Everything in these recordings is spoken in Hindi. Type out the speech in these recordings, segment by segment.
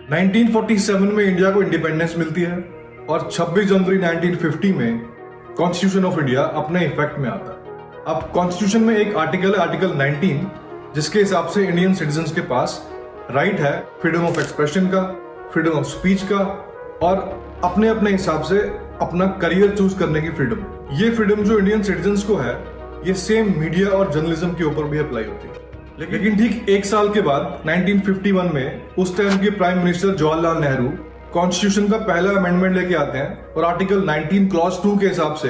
1947 में इंडिया को इंडिपेंडेंस मिलती है और 26 जनवरी 1950 में कॉन्स्टिट्यूशन ऑफ इंडिया अपने इफेक्ट में आता है। अब कॉन्स्टिट्यूशन में एक आर्टिकल है, आर्टिकल 19, जिसके हिसाब से इंडियन सिटीजन्स के पास राइट है फ्रीडम ऑफ एक्सप्रेशन का, फ्रीडम ऑफ स्पीच का और अपने अपने हिसाब से अपना करियर चूज करने की फ्रीडम। ये फ्रीडम जो इंडियन सिटीजन्स को है, ये सेम मीडिया और जर्नलिज्म के ऊपर भी अप्लाई होती है। लेकिन ठीक एक साल के बाद 1951 में उस टाइम के prime minister Jawaharlal Nehru constitution का पहला अमेंडमेंट लेके आते हैं और आर्टिकल 19 क्लॉज 2 के हिसाब से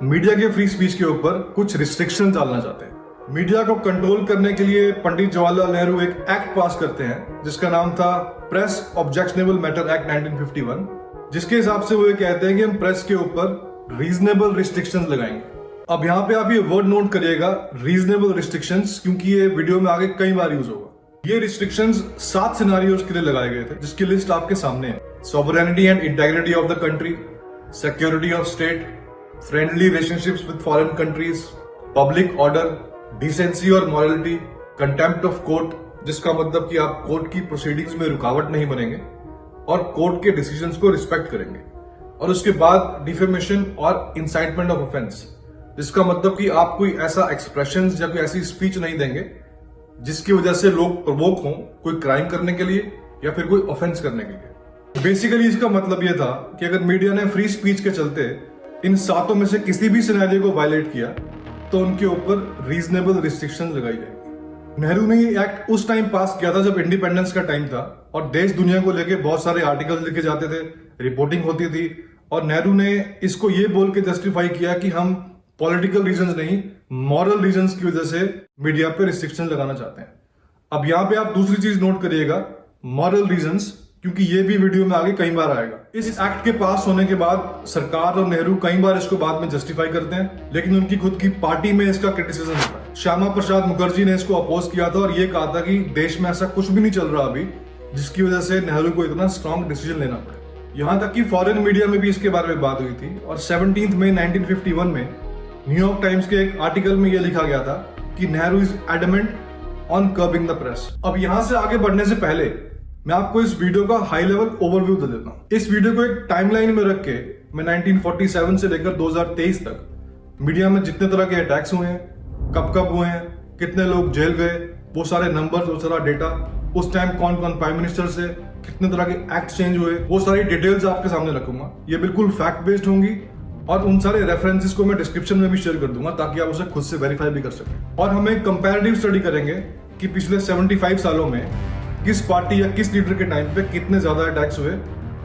मीडिया के फ्री स्पीच के ऊपर कुछ रिस्ट्रिक्शन डालना चाहते हैं। मीडिया को कंट्रोल करने के लिए पंडित जवाहरलाल नेहरू एक एक्ट पास करते हैं जिसका नाम था प्रेस ऑब्जेक्शनेबल मैटर एक्ट 1951, जिसके हिसाब से वो ये कहते हैं कि हम प्रेस के ऊपर रीजनेबल रिस्ट्रिक्शंस लगाएंगे। अब यहाँ पे आप ये वर्ड नोट करिएगा, रीजनेबल रिस्ट्रिक्शंस, क्योंकि ये वीडियो में आगे कई बार यूज होगा। ये रिस्ट्रिक्शंस 7 सिनेरियोज के लिए लगाए गए थे, जिसकी लिस्ट आपके सामने है। Sovereignty and integrity of the country, security of state, friendly relationships with foreign countries, public order, decency और मॉरलिटी, कंटेम्प्ट ऑफ कोर्ट, जिसका मतलब कि आप कोर्ट की प्रोसीडिंग्स में रुकावट नहीं बनेंगे और कोर्ट के डिसीजंस को रिस्पेक्ट करेंगे, और उसके बाद डिफेमेशन और इंसाइटमेंट ऑफ ऑफेंस, जिसका मतलब कि आप कोई ऐसा एक्सप्रेशन या कोई ऐसी स्पीच नहीं देंगे जिसकी वजह से लोग प्रवोक हों कोई क्राइम करने के लिए या फिर कोई ऑफेंस करने के लिए। बेसिकली इसका मतलब यह था कि अगर मीडिया ने फ्री स्पीच के चलते इन 7 में से किसी भी सिनेरियो को वायलेट किया तो उनके ऊपर रीजनेबल रिस्ट्रिक्शन लगाई जाएगी। नेहरू ने ये एक्ट उस टाइम पास किया था जब इंडिपेंडेंस का टाइम था और देश दुनिया को लेके बहुत सारे आर्टिकल्स लिखे जाते थे, रिपोर्टिंग होती थी, और नेहरू ने इसको ये बोल के जस्टिफाई किया कि हम पॉलिटिकल रीजंस नहीं, मॉरल रीजंस की वजह से मीडिया पे रिस्ट्रिक्शन लगाना चाहते हैं। अब यहां पे आप दूसरी चीज नोट करिएगा, मॉरल रीजंस, क्योंकि ये भी वीडियो में आगे कई बार आएगा। इस एक्ट के पास होने के बाद सरकार और नेहरू कई बार इसको बाद में जस्टिफाई करते हैं, लेकिन उनकी खुद की पार्टी में इसका क्रिटिसिज्म होता है। श्यामा प्रसाद मुखर्जी ने इसको अपोज किया था और ये कहा था कि देश में ऐसा कुछ भी नहीं चल रहा अभी जिसकी वजह से नेहरू को इतना स्ट्रॉन्ग डिसीजन लेना पड़े। यहां तक कि फॉरेन मीडिया में भी इसके बारे में बात हुई थी और 17 मई 1951 में न्यूयॉर्क टाइम्स के एक आर्टिकल में यह लिखा गया था कि Nehru is adamant on curbing the press. अब यहां से आगे बढ़ने से पहले मैं आपको इस वीडियो का हाई लेवल ओवरव्यू दे देता हूं। इस वीडियो को एक टाइमलाइन में रख के मैं 1947 से लेकर 2023 तक मीडिया में जितने तरह के अटैक्स हुए हैं, कब कब हुए हैं, कितने लोग जेल गए, वो सारे नंबर्स, वो सारा डेटा, उस टाइम कौन कौन प्राइम मिनिस्टर से, कितने तरह के एक्ट चेंज हुए, वो सारी डिटेल्स आपके सामने रखूंगा। ये बिल्कुल फैक्ट बेस्ड होंगी और उन सारे रेफरेंसेस को मैं डिस्क्रिप्शन में भी शेयर कर दूंगा ताकि आप उसे खुद से वेरीफाई भी कर सकें। और हम एक कंपैरेटिव स्टडी करेंगे कि पिछले 75 सालों में किस पार्टी या किस लीडर के टाइम पे कितने ज्यादा अटैक्स हुए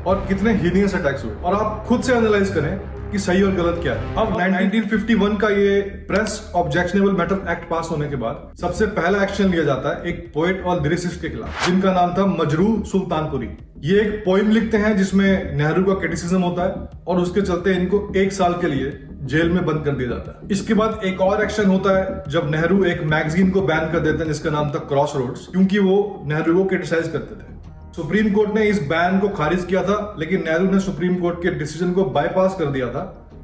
और कितने हीनियस अटैक्स हुए, और आप खुद से एनालाइज करें कि सही और गलत क्या है। अब 1951 का ये प्रेस ऑब्जेक्शनेबल मैटर एक्ट पास होने के बाद सबसे पहला एक्शन लिया जाता है एक पोएट और लिरिसिस्ट के खिलाफ, जिनका नाम था मजरूह सुल्तानपुरी। ये एक पोइम लिखते हैं जिसमें नेहरू का क्रिटिसिज्म होता है और उसके चलते इनको 1 साल के लिए जेल में बंद कर दिया जाता है। इसके बाद एक और एक्शन होता है जब नेहरू एक मैगजीन को बैन कर देते हैं जिसका नाम था क्रॉस रोड्स, क्योंकि वो नेहरू को क्रिटिसाइज करते थे। सुप्रीम कोर्ट ने इस बैन को खारिज किया था, लेकिन नेहरू ने सुप्रीम कोर्ट के डिसीजन को बाईपास कर दिया था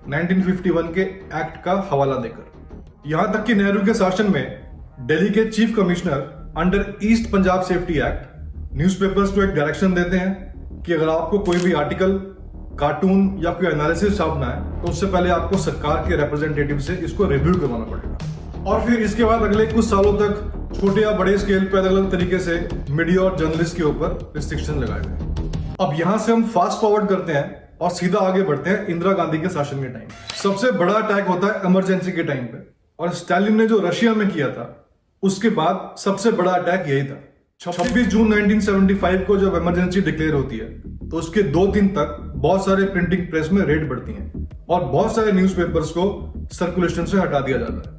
1951 के एक्ट का हवाला देकर। यहां तक कि नेहरू के शासन में दिल्ली के chief commissioner under east Punjab safety act newspapers को एक डायरेक्शन देते हैं कि अगर आपको कोई भी आर्टिकल, कार्टून या कोई एनालिसिस छापना है तो उससे पहले आपको सरकार के रिप्रेजेंटेटिव से इसको रिव्यू करवाना पड़ेगा। और फिर इसके बाद अगले कुछ सालों तक छोटे या बड़े स्केल पर अलग अलग तरीके से मीडिया और जर्नलिस्ट के ऊपर रिस्ट्रिक्शन लगाए गए। अब यहां से हम फास्ट फॉरवर्ड करते हैं और सीधा आगे बढ़ते हैं इंदिरा गांधी के शासन के टाइम। सबसे बड़ा अटैक होता है इमरजेंसी के टाइम पे, और स्टालिन ने जो रशिया में किया था उसके बाद सबसे बड़ा अटैक यही था। 26 जून 1975 को जब इमरजेंसी डिक्लेयर होती है तो उसके 2 दिन तक बहुत सारे प्रिंटिंग प्रेस में रेड बढ़ती हैं और बहुत सारे न्यूज़पेपर्स को सर्कुलेशन से हटा दिया जाता है।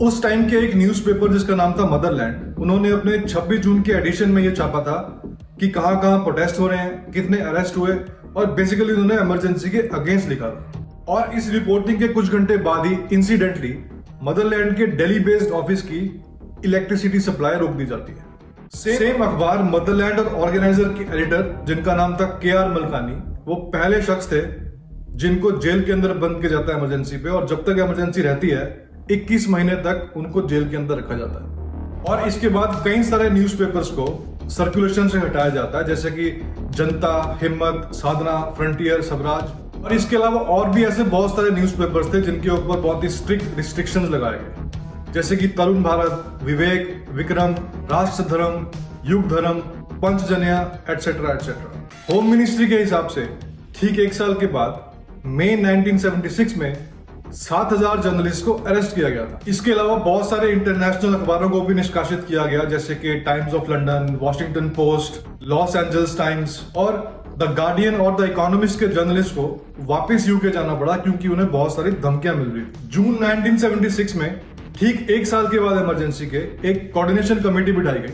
उस टाइम के एक न्यूज़पेपर जिसका नाम था मदरलैंड, उन्होंने अपने 26 जून के एडिशन में यह छापा था कि कहां कहां प्रोटेस्ट हो रहे हैं, कितने अरेस्ट हुए, और बेसिकली उन्होंने इमरजेंसी के अगेंस्ट लिखा था। और इस रिपोर्टिंग के कुछ घंटे बाद ही इंसिडेंटली मदरलैंड के दिल्ली बेस्ड ऑफिस की इलेक्ट्रिसिटी सप्लाई रोक दी जाती है। सेम अखबार मदरलैंड और ऑर्गेनाइजर के एडिटर जिनका नाम था KR मलकानी, वो पहले शख्स थे जिनको जेल के अंदर बंद किया जाता है इमरजेंसी पे, और जब तक इमरजेंसी रहती है 21 महीने तक उनको जेल के अंदर रखा जाता है। और इसके बाद कई सारे न्यूज़पेपर्स को सर्कुलेशन से हटाया जाता है, जैसे कि जनता, हिम्मत, साधना, फ्रंटियर, स्वराज। और इसके अलावा और भी ऐसे बहुत सारे न्यूज़पेपर्स थे जिनके ऊपर बहुत ही स्ट्रिक्ट रिस्ट्रिक्शंस लगाए गए, जैसे कि तरुण भारत, विवेक, विक्रम, राष्ट्र धर्म, युग धर्म, पंचजन्या, एटसेट्रा एटसेट्रा। होम मिनिस्ट्री के हिसाब से ठीक एक साल के बाद मई 1976 में 7,000 जर्नलिस्ट को अरेस्ट किया गया था। इसके अलावा बहुत सारे इंटरनेशनल अखबारों को भी निष्कासित किया गया, जैसे कि times of London, Washington post, Los Angeles times और द गार्डियन और द इकोनॉमिस्ट के जर्नलिस्ट को वापस यूके जाना पड़ा क्योंकि उन्हें बहुत सारी धमकियां मिल रही थी। जून 1976 में ठीक एक साल के बाद इमरजेंसी के एक कोऑर्डिनेशन कमेटी बिठाई गई,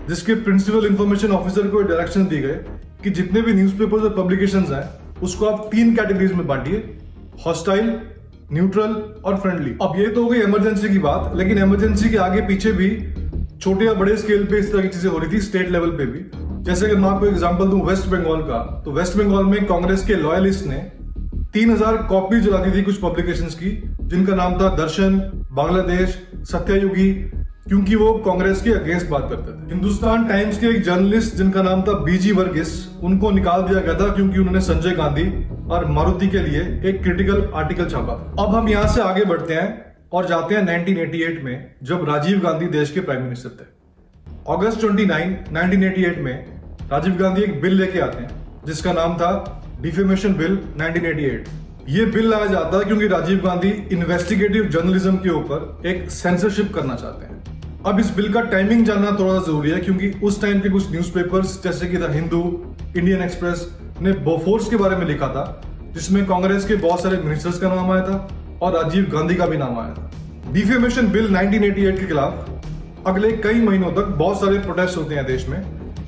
जिसके प्रिंसिपल इंफॉर्मेशन ऑफिसर को डायरेक्शन दी गए कि जितने भी न्यूज़पेपर्स और पब्लिकेशंस हैं उसको आप 3 कैटेगरीज में बांटिए, हॉस्टाइल, न्यूट्रल और फ्रेंडली। अब ये तो हो गई इमरजेंसी की बात, लेकिन इमरजेंसी के आगे पीछे भी छोटे या बड़े स्केल पे इस तरह की चीजें हो रही थी, स्टेट लेवल पे भी। जैसे अगर मैं आपको एग्जांपल दूं वेस्ट बंगाल का, तो वेस्ट बंगाल में कांग्रेस के लॉयलिस्ट ने 3000 कॉपी जला दी थी कुछ पब्लिकेशंस की, जिनका नाम था दर्शन, बांग्लादेश, सत्ययुगी, क्योंकि वो कांग्रेस के अगेंस्ट बात करते थे। हिंदुस्तान टाइम्स के एक जर्नलिस्ट जिनका नाम था बीजी वर्गीस, उनको निकाल दिया गया था क्योंकि उन्होंने संजय गांधी और मारुति के लिए एक क्रिटिकल आर्टिकल छापा था। अब हम यहां से आगे बढ़ते हैं और जाते हैं 1988 में, जब राजीव गांधी देश के प्राइम मिनिस्टर थे। अगस्त 29, 1988 में राजीव गांधी एक बिल लेके आते हैं जिसका नाम था डिफेमेशन बिल 1988। ये बिल लाया जाता है क्योंकि राजीव गांधी इन्वेस्टिगेटिव जर्नलिज्म के ऊपर एक सेंसरशिप करना चाहते हैं। अब इस बिल का टाइमिंग जानना थोड़ा जरूरी है क्योंकि उस टाइम के कुछ न्यूज़पेपर्स जैसे कि द हिंदू, इंडियन एक्सप्रेस ने बोफोर्स के बारे में लिखा था, जिसमें कांग्रेस के बहुत सारे मिनिस्टर्स का नाम आया था और राजीव गांधी का भी नाम आया था। डिफेमेशन बिल 1988 के खिलाफ अगले कई महीनों तक बहुत सारे प्रोटेस्ट होते हैं देश में,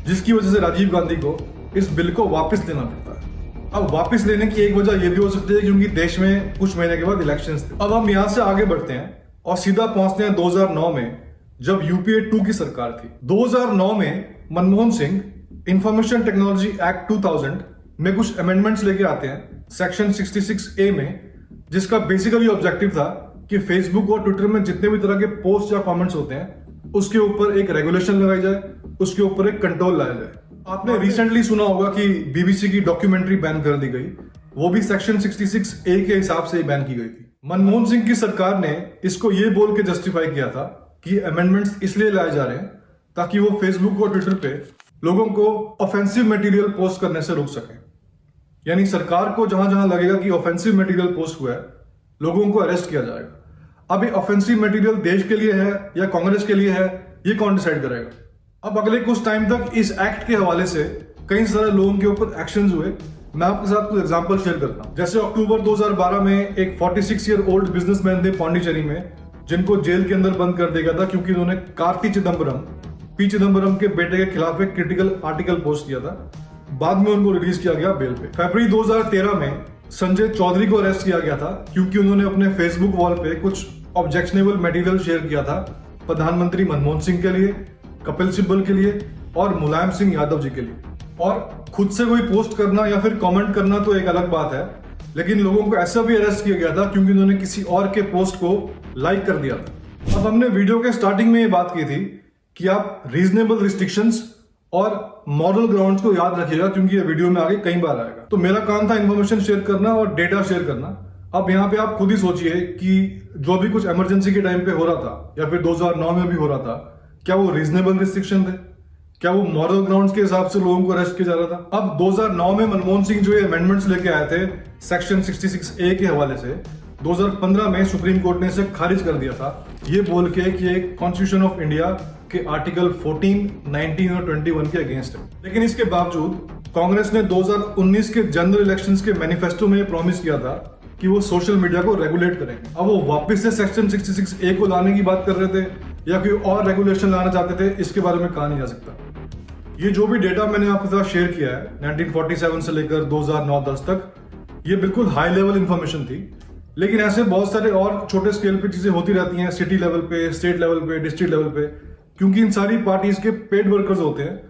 जिसकी वजह से राजीव गांधी को इस बिल को वापस लेना पड़ता है। अब वापस लेने की एक वजह यह भी हो सकती है क्योंकि देश में कुछ महीने के बाद इलेक्शंस थे। अब हम यहां से आगे बढ़ते हैं और सीधा पहुंचते हैं 2009 में, जब यूपीए 2 की सरकार थी। 2009 में Manmohan Singh information technology act 2000 में कुछ अमेंडमेंट्स लेके आते हैं सेक्शन 66A में, जिसका बेसिकली ऑब्जेक्टिव था कि फेसबुक और ट्विटर में जितने भी तरह के पोस्ट या कमेंट्स होते हैं उसके ऊपर एक रेगुलेशन लगाई जाए, उसके ऊपर एक कंट्रोल लाया जाए। आपने रिसेंटली सुना होगा कि बीबीसी की डॉक्यूमेंट्री बैन कर दी गई, वो भी सेक्शन 66A के हिसाब से बैन की गई थी। मनमोहन सिंह की सरकार ने इसको ये बोल के जस्टिफाई किया था कि अमेंडमेंट्स इसलिए लाए जा रहे हैं ताकि वो फेसबुक और ट्विटर पे लोगों को ऑफेंसिव मटेरियल पोस्ट करने से रोक सकें। यानी सरकार को जहां जहां लगेगा कि ऑफेंसिव मटेरियल पोस्ट हुआ है, लोगों को अरेस्ट किया जाएगा। अब ये ऑफेंसिव मटेरियल देश के लिए है या कांग्रेस के लिए है, ये कौन डिसाइड करेगा? अब अगले कुछ टाइम तक इस एक्ट के हवाले से कई सारे लोगों के ऊपर एक्शंस हुए। मैं आपके साथ कुछ एग्जांपल शेयर करता हूं। जैसे अक्टूबर 2012 में एक 46 ईयर ओल्ड बिजनेसमैन थे पौंडीचेरी में, जिनको जेल के अंदर बंद कर दिया था क्योंकि उन्होंने कार्ति चिदम्बरम, पी चिदम्बरम के बेटे के खिलाफ एक क्रिटिकल आर्टिकल पोस्ट किया था। बाद में उनको रिलीज किया गया बेल पे। फरवरी 2013 में संजय चौधरी को अरेस्ट किया गया था क्योंकि उन्होंने अपने फेसबुक वॉल पे कुछ ऑब्जेक्शनेबल मटेरियल शेयर किया था प्रधानमंत्री मनमोहन सिंह के लिए, कपिल सिब्बल के लिए और मुलायम सिंह यादव जी के लिए। और खुद से कोई पोस्ट करना या फिर कमेंट करना तो एक अलग बात है, लेकिन लोगों को ऐसा भी अरेस्ट किया गया था क्योंकि उन्होंने किसी और के पोस्ट को लाइक कर दिया था। अब हमने वीडियो के स्टार्टिंग में ये बात की थी कि आप रीजनेबल रिस्ट्रिक्शंस और मॉरल ग्राउंड्स को याद रखिएगा क्योंकि ये वीडियो में आगे कई बार आएगा। तो मेरा काम था इन्फॉर्मेशन शेयर करना और डेटा शेयर करना। अब यहाँ पे आप खुद ही सोचिए कि जो भी कुछ इमरजेंसी के टाइम पे हो रहा था या फिर 2009 में भी हो रहा था, क्या वो रीजनेबल रिस्ट्रिक्शन थे? क्या वो मॉरल ग्राउंड्स के हिसाब से लोगों को अरेस्ट किया जा रहा था? अब 2009 में मनमोहन सिंह जो ये अमेंडमेंट्स लेके आए थे सेक्शन 66A के हवाले से, 2015 में सुप्रीम कोर्ट ने इसे खारिज कर दिया था, ये बोल के कि ये कॉन्स्टिट्यूशन ऑफ इंडिया के आर्टिकल 14, 19 और 21 के अगेंस्ट है। लेकिन इसके बावजूद कांग्रेस ने 2019 के जनरल इलेक्शंस के मैनिफेस्टो में प्रॉमिस किया था कि वो सोशल मीडिया को रेगुलेट करेंगे। अब वो वापस से सेक्शन 66A को लाने की बात कर रहे थे या कोई और रेगुलेशन लाना चाहते थे, इसके बारे में कहा नहीं जा सकता। ये जो भी डेटा मैंने आपके साथ शेयर किया है 1947 से लेकर 2009-10 तक, ये बिल्कुल हाई लेवल इंफॉर्मेशन थी। लेकिन ऐसे बहुत सारे और छोटे स्केल पे चीजें होती रहती हैं, सिटी लेवल पे, स्टेट लेवल पे, डिस्ट्रिक्ट लेवल पे, क्योंकि इन सारी पार्टीज के पेड वर्कर्स होते हैं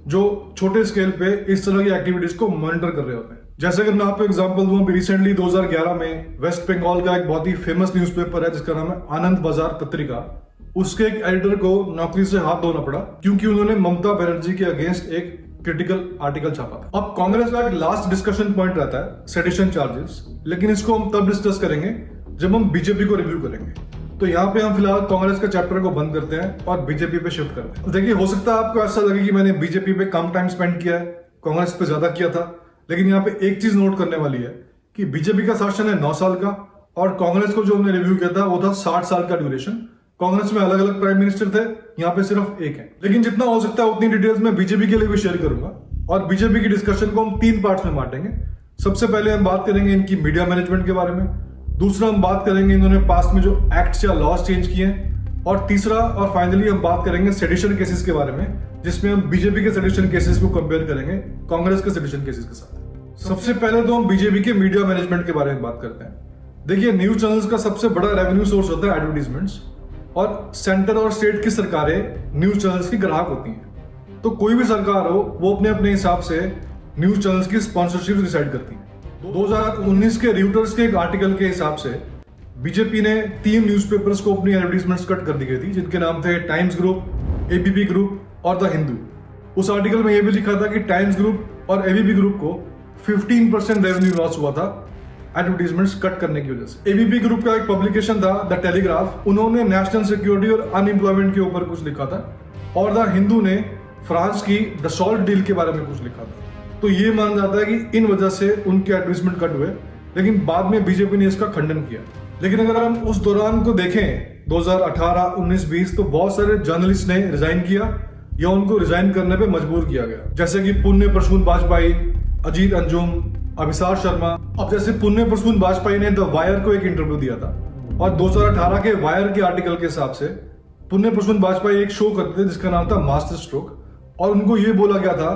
जो छोटे स्केल पे इस तरह की एक्टिविटीज को मॉनिटर कर रहे होते हैं। जैसे अगर मैं आपको एग्जांपल दूं, अभी रिसेंटली 2011 में वेस्ट बंगाल का एक बहुत ही फेमस न्यूज़पेपर है जिसका नाम है आनंद बाजार पत्रिका, उसके एक एडिटर को नौकरी से हाथ धोना पड़ा क्योंकि उन्होंने ममता बनर्जी के अगेंस्ट एक क्रिटिकल आर्टिकल छापा था। अब कांग्रेस का एक लास्ट डिस्कशन पॉइंट रहता है सेडिशन चार्जेस, लेकिन इसको हम तब डिस्कस करेंगे जब हम बीजेपी को रिव्यू करेंगे। तो यहाँ पे हम फिलहाल कांग्रेस का चैप्टर को बंद करते हैं और बीजेपी पे शिफ्ट करते हैं। देखिए, हो सकता है आपको ऐसा लगे कि मैंने बीजेपी पे कम टाइम स्पेंड किया है, कांग्रेस पे ज्यादा किया था, लेकिन यहाँ पे एक चीज नोट करने वाली है कि बीजेपी का शासन है 9 साल का और कांग्रेस को जो हमने रिव्यू किया था वो था 60 साल का ड्यूरेशन। कांग्रेस में अलग अलग प्राइम मिनिस्टर थे, यहाँ पे सिर्फ एक है। लेकिन जितना हो सकता है उतनी डिटेल्स में बीजेपी के लिए भी शेयर करूंगा और बीजेपी की डिस्कशन को हम 3 पार्ट्स में बांटेंगे। सबसे पहले हम बात करेंगे इनकी मीडिया मैनेजमेंट के बारे में, दूसरा हम बात करेंगे इन्होंने पास्ट में जो एक्ट्स या लॉज चेंज किए हैं, और तीसरा और फाइनली हम बात करेंगे सेडिशन केसेस के बारे में, जिसमें हम बीजेपी के सेडिशन केसेस को कंपेयर करेंगे कांग्रेस के सेडिशन केसेस के साथ। सबसे पहले तो हम बीजेपी के मीडिया मैनेजमेंट के बारे में बात करते हैं। देखिए, न्यूज चैनल्स का सबसे बड़ा रेवेन्यू सोर्स होता है एडवर्टीजमेंट्स, और सेंटर और स्टेट की सरकारें न्यूज चैनल्स की ग्राहक होती हैं। तो कोई भी सरकार हो वो अपने अपने हिसाब से न्यूज चैनल्स की स्पॉन्सरशिप डिसाइड करती है। 2019 के रियूटर्स के एक आर्टिकल के हिसाब से बीजेपी ने 3 न्यूज़पेपर्स को अपनी एडवर्टीजमेंट्स कट कर दी गई थी, जिनके नाम थे टाइम्स ग्रुप, एबीपी ग्रुप और द हिंदू। उस आर्टिकल में यह भी लिखा था कि टाइम्स ग्रुप और एबीपी ग्रुप को 15% रेवेन्यू लॉस हुआ था एडवर्टीजमेंट्स कट करने की वजह से। एबीपी ग्रुप का एक पब्लिकेशन था द टेलीग्राफ, उन्होंने नेशनल सिक्योरिटी और अनएम्प्लॉयमेंट के ऊपर कुछ लिखा था, और द हिंदू ने फ्रांस की डसॉल्ट डील के बारे में कुछ लिखा था। तो ये माना जाता है कि इन वजह से उनके एडवर्टीजमेंट कट हुए, लेकिन बाद में बीजेपी ने इसका खंडन किया। लेकिन अगर हम उस दौरान को देखें 2018, 19, 20, तो बहुत सारे जर्नलिस्ट ने रिजाइन किया या उनको रिजाइन करने पे मजबूर किया गया, जैसे कि पुण्य प्रसून वाजपेयी, अजीत अंजुम, अभिसार शर्मा। अब जैसे पुण्य प्रसून वाजपेयी ने द वायर को एक इंटरव्यू दिया था, और 2018 के वायर के आर्टिकल के हिसाब से पुण्य प्रसून वाजपेयी एक शो करते थे जिसका नाम था मास्टर स्ट्रोक, और उनको ये बोला गया था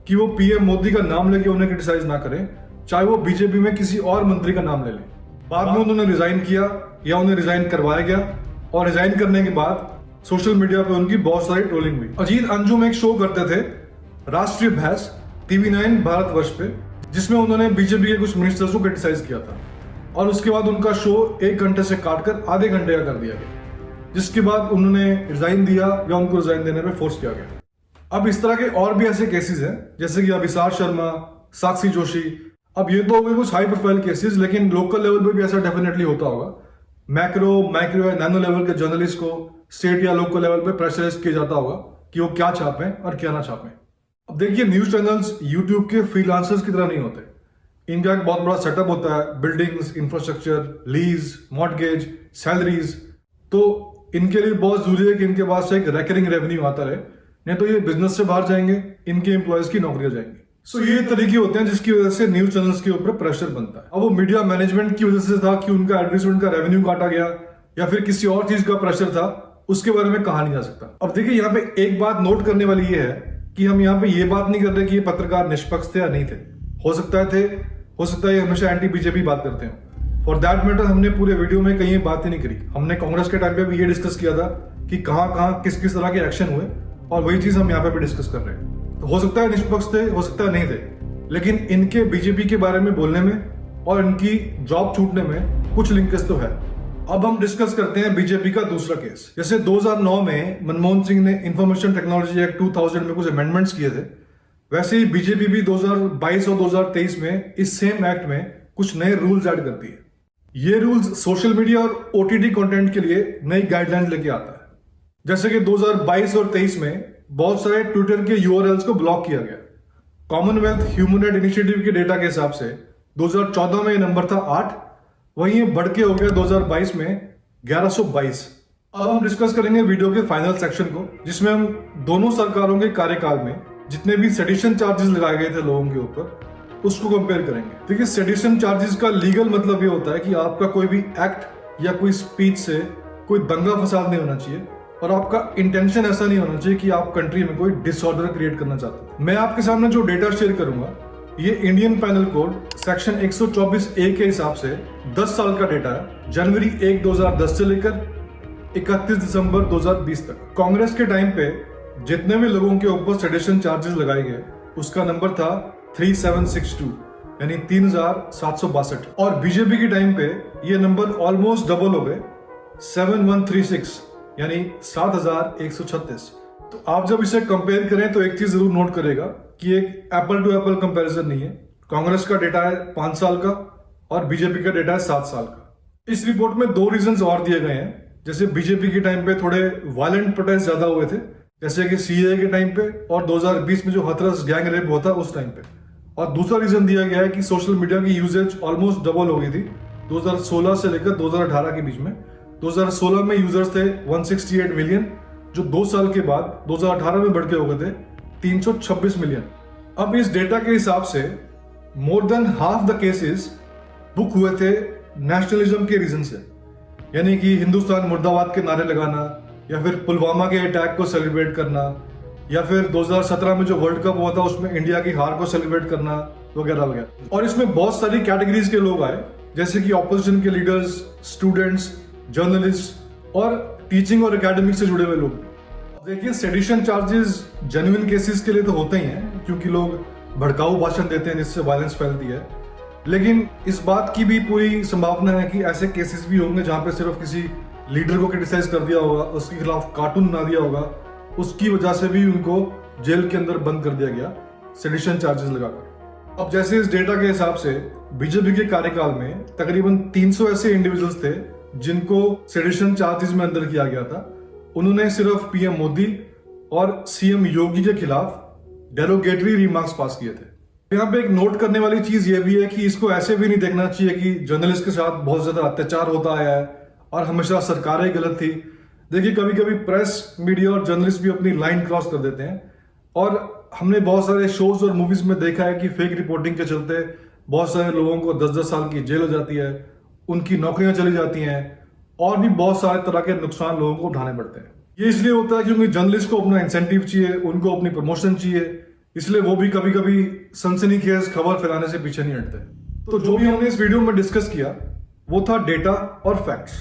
कि वो पीएम मोदी का नाम लेके उन्हें क्रिटिसाइज ना करें, चाहे वो बीजेपी में किसी और मंत्री का नाम ले लें। बाद में उन्होंने रिजाइन किया या उन्हें रिजाइन करवाया गया, और रिजाइन करने के बाद सोशल मीडिया पे उनकी बहुत सारी ट्रोलिंग हुई। अजीत अंजुम एक शो करते थे राष्ट्रीय बहस TV9 भारतवर्ष पे, जिसमें उन्होंने बीजेपी के कुछ मिनिस्टर्स को क्रिटिसाइज किया था, और उसके बाद उनका शो 1 घंटे से काटकर आधे घंटे का कर दिया गया, जिसके बाद उन्होंने रिजाइन दिया या उनको रिजाइन देने पे फोर्स किया गया। अब इस तरह के और भी ऐसे केसेस हैं, जैसे कि अभिसार शर्मा, साक्षी जोशी। अब ये तो हो गए कुछ हाई प्रोफाइल केसेस, लेकिन लोकल लेवल पे भी ऐसा डेफिनेटली होता होगा। मैक्रो या नैनो लेवल के जर्नलिस्ट को स्टेट या लोकल लेवल पे प्रेशराइज किया जाता होगा कि वो क्या छापें और क्या ना छापें। अब देखिए, न्यूज चैनल्स यूट्यूब के फ्रीलांसर्स की तरह नहीं होते। इनका एक बहुत बड़ा सेटअप होता है, buildings, infrastructure, lease, mortgage, salaries. तो इनके लिए बहुत जरूरी है कि इनके पास एक रिकरिंग रेवेन्यू आता रहे, नहीं तो ये बिजनेस से बाहर जाएंगे, इनके एम्प्लॉयज की नौकरियां जाएंगी। सो ये तरीके होते हैं जिसकी वजह से न्यूज चैनल्स के ऊपर प्रेशर बनता है। अब वो मीडिया मैनेजमेंट की वजह से था कि उनका एडवर्टाइजमेंट का रेवेन्यू काटा गया, या फिर किसी और चीज का प्रेशर था, उसके बारे में कहा नहीं जा सकता। अब देखिए, यहाँ पे एक बात नोट करने वाली ये है कि हम यहाँ पे ये बात नहीं कर रहे कि ये पत्रकार निष्पक्ष थे या नहीं थे। हो सकता है ये हमेशा एंटी बीजेपी बात करते हैं। फॉर दैट मैटर हमने पूरे वीडियो में कहीं बात ही नहीं करी। हमने कांग्रेस के टाइम पे भी ये डिस्कस किया था कि कहाँ किस किस तरह के एक्शन हुए, और वही चीज हम यहाँ पे भी डिस्कस कर रहे हैं। तो हो सकता है निष्पक्ष थे, हो सकता है नहीं थे, लेकिन इनके बीजेपी के बारे में बोलने में और इनकी जॉब छूटने में कुछ लिंकेज तो है। अब हम डिस्कस करते हैं बीजेपी का दूसरा केस। जैसे 2009 में मनमोहन सिंह ने इंफॉर्मेशन टेक्नोलॉजी एक्ट 2000 में कुछ अमेंडमेंट्स किए थे, वैसे ही बीजेपी भी 2022 और 2023 में इस सेम एक्ट में कुछ नए रूल्स ऐड करती है। ये रूल्स सोशल मीडिया और OTT कंटेंट के लिए नई गाइडलाइंस लेके आता है। जैसे कि 2022 और 23 में बहुत सारे ट्विटर के URLs को ब्लॉक किया गया। कॉमनवेल्थ ह्यूमन राइट इनिशिएटिव के डेटा के हिसाब से 2014 में ये नंबर था 8, वहीं ये बढ़ के हो गया 2022 में 1122। अब हम डिस्कस करेंगे वीडियो के फाइनल सेक्शन को, जिसमें हम दोनों सरकारों के कार्यकाल में जितने भी सेडिशन चार्जेस लगाए गए थे लोगों के ऊपर, उसको कंपेयर करेंगे। देखिए, सेडिशन चार्जेस का लीगल मतलब ये होता है कि आपका कोई भी एक्ट या कोई स्पीच से कोई दंगा फसाद नहीं होना चाहिए, और आपका इंटेंशन ऐसा नहीं होना चाहिए कि आप कंट्री में कोई डिसऑर्डर क्रिएट करना चाहते हैं। मैं आपके सामने जो डेटा शेयर करूंगा ये Indian panel code section 124A के हिसाब से 10 साल का डेटा है, जनवरी 1, 2010 से लेकर 31 दिसंबर 2020 तक। कांग्रेस के टाइम पे जितने भी लोगों के ऊपर सेडिशन चार्जेस लगाए गए उसका नंबर था 3762, यानी 3762, और बीजेपी के टाइम पे ये नंबर ऑलमोस्ट डबल हो गए 7136, यानी 7,136। तो आप जब इसे कंपेयर करें तो एक चीज जरूर नोट करेगा कि एक एप्पल टू एप्पल कंपैरिजन नहीं है। कांग्रेस का डेटा है 5 साल का और बीजेपी का डेटा है 7 साल का। इस रिपोर्ट में 2 रीजंस और दिए गए हैं। जैसे बीजेपी के टाइम पे थोड़े वायलेंट प्रोटेस्ट ज्यादा हुए थे, जैसे कि सीए के टाइम पे, और 2020 में जो हाथरस गैंग रेप हुआ था उस टाइम पे। और दूसरा रीजन दिया गया है कि सोशल मीडिया की यूजेज ऑलमोस्ट डबल हो गई थी 2016 से लेकर 2018 के बीच में। 2016 में यूजर्स थे 168 मिलियन, जो 2 साल के बाद 2018 में बढ़ के हो गए थे 326 मिलियन। अब इस डेटा के हिसाब से more than half the cases book हुए थे नेशनलिज्म के रीजन से, यानी कि हिंदुस्तान मुर्दाबाद के नारे लगाना, या फिर पुलवामा के अटैक को सेलिब्रेट करना, या फिर 2017 में जो वर्ल्ड कप हुआ था उसमें इंडिया की हार को सेलिब्रेट करना, वगैरह वगैरह। और इसमें बहुत सारी कैटेगरीज के लोग आए, जैसे कि ऑपोजिशन के लीडर्स, स्टूडेंट्स, जर्नलिस्ट और टीचिंग और एकेडमिक से जुड़े हुए लोग। देखिए, सेडिशन चार्जेस जेन्युइन केसेस के लिए तो होते ही हैं, क्योंकि लोग भड़काऊ भाषण देते हैं जिससे वायलेंस फैलती है। लेकिन इस बात की भी पूरी संभावना है कि ऐसे केसेस भी होंगे जहां पे सिर्फ किसी लीडर को क्रिटिसाइज कर दिया होगा, उसके खिलाफ कार्टून बना दिया होगा, उसकी वजह से भी उनको जेल के अंदर बंद कर दिया गया सेडिशन चार्जेस लगाकर। अब जैसे इस डेटा के हिसाब से बीजेपी के कार्यकाल में तकरीबन 300 ऐसे इंडिविजुअल्स थे जिनको सेडिशन चार्जेस में अंदर किया गया था। उन्होंने सिर्फ पीएम मोदी और सीएम योगी के खिलाफ डेरोगेटरी रिमार्क्स पास किए थे। यहाँ पे एक नोट करने वाली चीज ये भी है कि इसको ऐसे भी नहीं देखना चाहिए कि जर्नलिस्ट के साथ बहुत ज्यादा अत्याचार होता आया है और हमेशा सरकारें गलत थी। देखिए, कभी कभी प्रेस, मीडिया और जर्नलिस्ट भी अपनी लाइन क्रॉस कर देते हैं, और हमने बहुत सारे शोज और मूवीज में देखा है कि फेक रिपोर्टिंग के चलते बहुत सारे लोगों को 10-10 साल की जेल हो जाती है, उनकी नौकरियां चली जाती हैं, और भी बहुत सारे तरह के नुकसान लोगों को उठाने पड़ते हैं। ये इसलिए होता है क्योंकि जर्नलिस्ट को अपना इंसेंटिव चाहिए, उनको अपनी प्रमोशन चाहिए, इसलिए वो भी कभी कभी सनसनीखेज खबर फैलाने से पीछे नहीं हटते। तो जो भी हमने इस वीडियो में डिस्कस किया वो था डेटा और फैक्ट्स,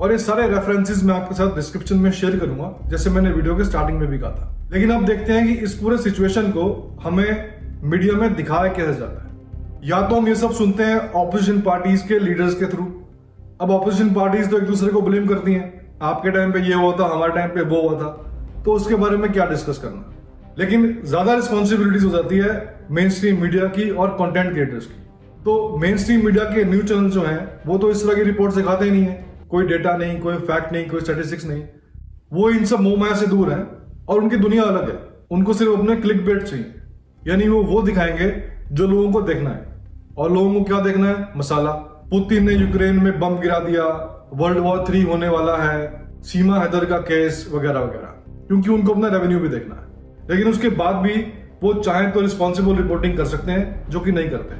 और ये सारे रेफरेंसेस मैं आपके साथ डिस्क्रिप्शन में शेयर करूंगा, जैसे मैंने वीडियो के स्टार्टिंग में भी कहा था। लेकिन अब देखते हैं कि इस पूरे सिचुएशन को हमें मीडिया में दिखाया कैसे जाता है। या तो हम ये सब सुनते हैं ऑपोजिशन पार्टीज के लीडर्स के थ्रू। अब ऑपोजिशन पार्टीज तो एक दूसरे को ब्लेम करती हैं, आपके टाइम पे ये हुआ था, हमारे टाइम पे वो हुआ था, तो उसके बारे में क्या डिस्कस करना। लेकिन ज्यादा रिस्पॉन्सिबिलिटीज हो जाती है मेन स्ट्रीम मीडिया की और कंटेंट क्रिएटर्स की। तो मेन स्ट्रीम मीडिया के न्यूज चैनल जो हैं वो तो इस तरह की रिपोर्ट दिखाते ही नहीं है, कोई डेटा नहीं, कोई फैक्ट नहीं, कोई स्टैटिस्टिक्स नहीं। वो इन सब मोह माया से दूर है और उनकी दुनिया अलग है। उनको सिर्फ अपने क्लिक बेट चाहिए, यानी वो दिखाएंगे जो लोगों को देखना है। और लोगों को क्या देखना है? मसाला। पुतिन ने यूक्रेन में बम गिरा दिया, वर्ल्ड वॉर 3 होने वाला है, सीमा हैदर का केस वगैरह वगैरह, क्योंकि उनको अपना रेवेन्यू भी देखना है। लेकिन उसके बाद भी वो चाहें तो रिस्पॉन्सिबल रिपोर्टिंग कर सकते हैं, जो कि नहीं करते।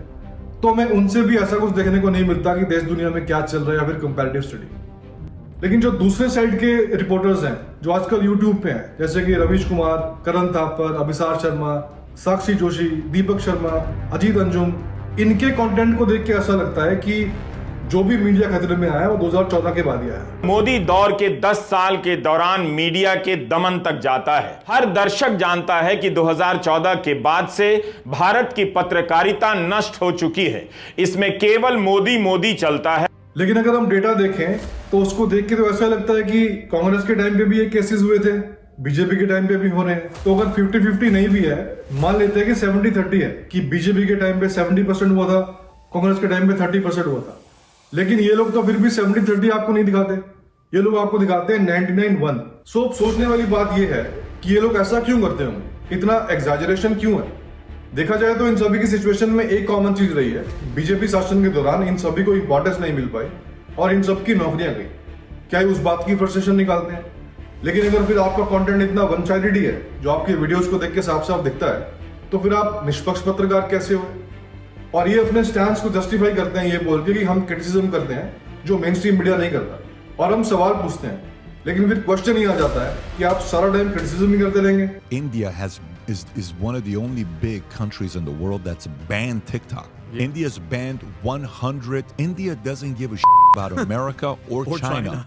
तो हमें उनसे भी ऐसा कुछ देखने को नहीं मिलता कि देश दुनिया में क्या चल रहा है या फिर कंपैरेटिव स्टडी। लेकिन जो दूसरे साइड के रिपोर्टर्स हैं जो आजकल यूट्यूब पे हैं, जैसे कि रवीश कुमार, करण थापर, अभिसार शर्मा, साक्षी जोशी, दीपक शर्मा, अजीत अंजुम, इनके कंटेंट को देख के ऐसा लगता है कि जो भी मीडिया खतरे में आया वो 2014 के बाद ही आया। मोदी दौर के 10 साल के दौरान मीडिया के दमन तक जाता है। हर दर्शक जानता है कि 2014 के बाद से भारत की पत्रकारिता नष्ट हो चुकी है। इसमें केवल मोदी मोदी चलता है। लेकिन अगर हम डेटा देखें तो उसको देख के तो ऐसा लगता है कि कांग्रेस के टाइम पे भी ये केसेस हुए थे, बीजेपी के टाइम पे भी हो रहे हैं। तो अगर 50-50 नहीं भी है, मान लेते हैं कि 70-30 है, कि बीजेपी के टाइम पे 70% हुआ था, कांग्रेस के टाइम पे 30% हुआ था। लेकिन ये लोग तो फिर भी 70-30 आपको नहीं दिखाते, ये लोग आपको दिखाते हैं 99-1। सो सोचने वाली बात ये है कि ये लोग ऐसा क्यों करते होंगे, इतना एग्जैजरेशन क्यों है। देखा जाए तो इन सभी की सिचुएशन में एक कॉमन चीज रही है, बीजेपी शासन के दौरान इन सभी को इंपॉर्टेंस नहीं मिल पाई और इन सबकी नौकरियां गई। क्या उस बात की फ्रस्ट्रेशन निकालते हैं? लेकिन अगर फिर आपका कंटेंट इतना वन साइडेड ही है, जो आपके वीडियोस को देख के साफ साफ दिखता है, तो फिर आप निष्पक्ष पत्रकार कैसे हो? और ये अपने स्टैंड को जस्टिफाई करते हैं ये बोल के कि हम क्रिटिसिज्म करते हैं जो मेन स्ट्रीम मीडिया नहीं करता, और हम सवाल पूछते हैं। लेकिन फिर क्वेश्चन ही आ जाता है कि आप सारा टाइम क्रिटिसिज्म ही करते रहेंगे। India is one of the only big countries in the world that's banned TikTok. Yeah. India's banned 100. India doesn't give a shit about America or China.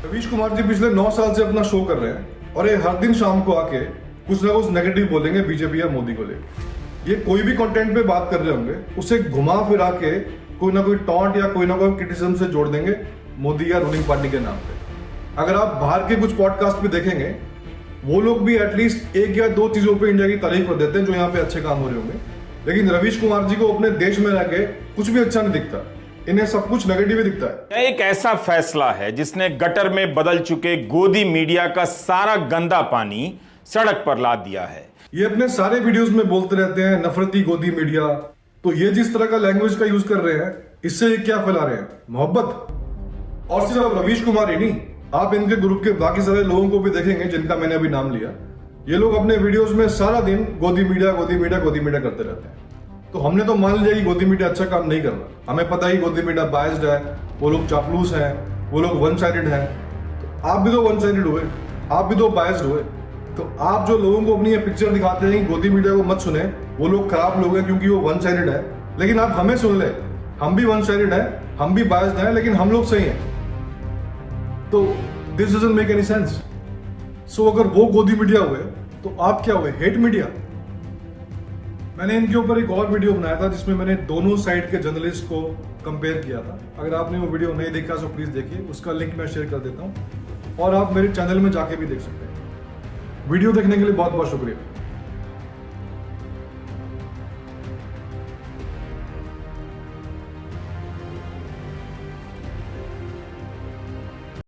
Ravish Kumar ji पिछले 9 साल से अपना शो कर रहे हैं और ये हर दिन शाम को आके कुछ ना कुछ नेगेटिव बोलेंगे बीजेपी या मोदी को लेकर। ये कोई भी कंटेंट पे बात कर रहे होंगे, उसे घुमा फिरा के कोई ना कोई टॉन्ट या कोई ना कोई क्रिटिसिज्म से जोड़ देंगे मोदी या रूलिंग पार्टी के नाम पे। अगर आप बाहर के कुछ पॉडकास्ट भी देखेंगे, वो लोग भी एटलीस्ट एक या दो चीजों पे इंडिया की तारीफ कर देते हैं जो यहाँ पे अच्छे काम हो रहे होंगे, लेकिन रवीश कुमार जी को अपने देश में रह के कुछ भी अच्छा नहीं दिखता, इन्हें सब कुछ नेगेटिव ही दिखता है। यह एक ऐसा फैसला है जिसने गटर में बदल चुके गोदी मीडिया का सारा गंदा पानी सड़क पर ला दिया है। ये अपने सारे वीडियोस में बोलते रहते हैं नफरती गोदी मीडिया, तो ये जिस तरह का लैंग्वेज का यूज कर रहे हैं, इससे ये क्या फैला रहे हैं? मोहब्बत। और सिर्फ रवीश कुमार ही नहीं, आप इनके ग्रुप के बाकी सारे लोगों को भी देखेंगे जिनका मैंने अभी नाम लिया, ये लोग अपने वीडियोस में सारा दिन गोदी मीडिया गोदी मीडिया गोदी मीडिया करते रहते हैं। तो हमने तो मान लिया कि गोदी मीडिया अच्छा काम नहीं कर रहा, हमें पता ही गोदी मीडिया बायस्ड है, वो लोग चापलूस हैं, वो लोग वन साइडेड हैं। तो आप भी तो वन साइडेड हुए, आप भी तो बायस्ड हुए। तो आप जो लोगों को अपनी ये पिक्चर दिखाते हैं कि गोदी मीडिया को मत सुने, वो लोग खराब लोग हैं क्योंकि वो वन साइडेड है, लेकिन आप हमें सुन ले, हम भी वन साइडेड है, हम भी बायस्ड हैं, लेकिन हम लोग सही हैं। तो this doesn't make any sense. So अगर वो गोदी मीडिया हुए तो आप क्या हुए? Hate media. मैंने इनके ऊपर एक और वीडियो बनाया था जिसमें मैंने दोनों साइड के जर्नलिस्ट को कंपेयर किया था। अगर आपने वो वीडियो नहीं देखा तो प्लीज देखिए, उसका लिंक मैं शेयर कर देता हूँ और आप मेरे चैनल में जाके भी देख सकते हैं। वीडियो देखने के लिए बहुत बहुत शुक्रिया।